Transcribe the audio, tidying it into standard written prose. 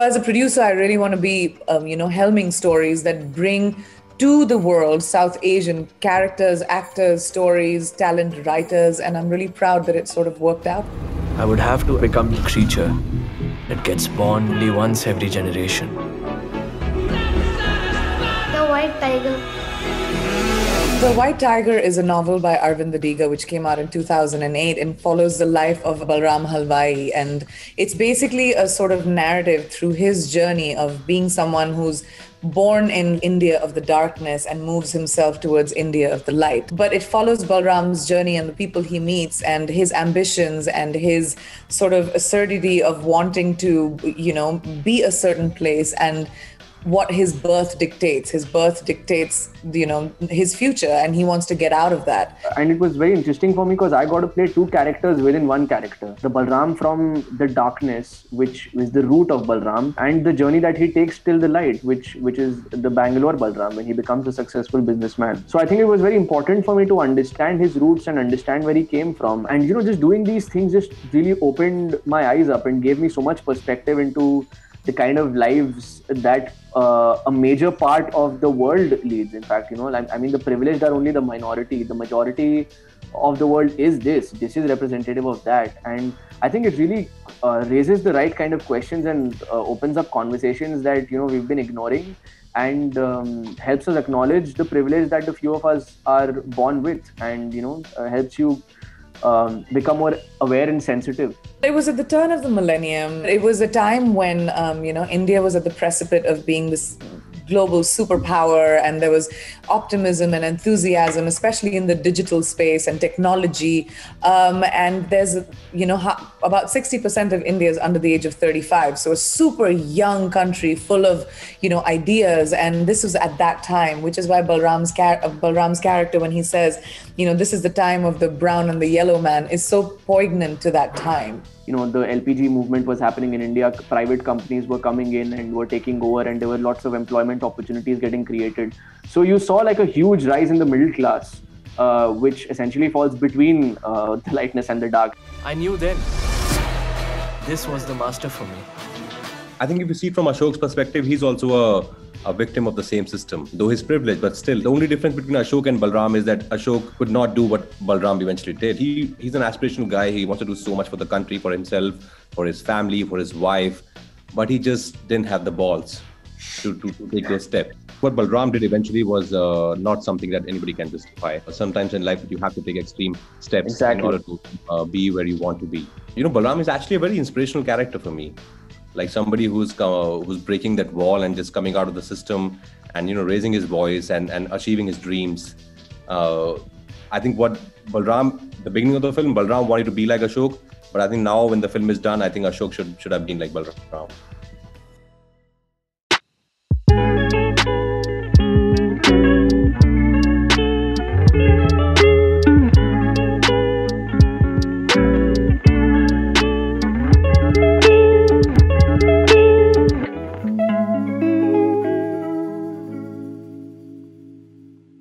As a producer, I really want to be, helming stories that bring to the world South Asian characters, actors, stories, talented writers, and I'm really proud that it sort of worked out. I would have to become the creature that gets born only once every generation. The White Tiger. The White Tiger is a novel by Arvind Adiga, which came out in 2008 and follows the life of Balram Halwai. And it's basically a sort of narrative through his journey of being someone who's born in India of the darkness and moves himself towards India of the light. But it follows Balram's journey and the people he meets and his ambitions and his sort of assertivity of wanting to, be a certain place and what his birth dictates. His birth dictates, his future, and he wants to get out of that. And it was very interesting for me because I got to play two characters within one character. The Balram from the darkness, which is the root of Balram, and the journey that he takes till the light, which is the Bangalore Balram when he becomes a successful businessman. So I think it was very important for me to understand his roots and understand where he came from. And, just doing these things just really opened my eyes up and gave me so much perspective into the kind of lives that a major part of the world leads. In fact, the privileged are only the minority. The majority of the world is this. This is representative of that. And I think it really raises the right kind of questions and opens up conversations that, we've been ignoring, and helps us acknowledge the privilege that the few of us are born with, and, helps you become more aware and sensitive. It was at the turn of the millennium. It was a time when, India was at the precipice of being this global superpower, and there was optimism and enthusiasm, especially in the digital space and technology. And there's, about 60% of India is under the age of 35. So a super young country full of, ideas. And this was at that time, which is why Balram's character, when he says, this is the time of the brown and the yellow man, is so poignant to that time. The LPG movement was happening in India. Private companies were coming in and were taking over, and there were lots of employment opportunities getting created. So you saw like a huge rise in the middle class, which essentially falls between the lightness and the dark. I knew then this was the master for me. I think if you see from Ashok's perspective, he's also a victim of the same system, though he's privileged. But still, the only difference between Ashok and Balram is that Ashok could not do what Balram eventually did. He's an aspirational guy. He wants to do so much for the country, for himself, for his family, for his wife, but he just didn't have the balls to take those steps. What Balram did eventually was not something that anybody can justify. Sometimes in life, you have to take extreme steps in order to be where you want to be. Balram is actually a very inspirational character for me. Like somebody who's breaking that wall and just coming out of the system and, raising his voice and achieving his dreams. I think what Balram, the beginning of the film, Balram wanted to be like Ashok. But I think now when the film is done, I think Ashok should have been like Balram.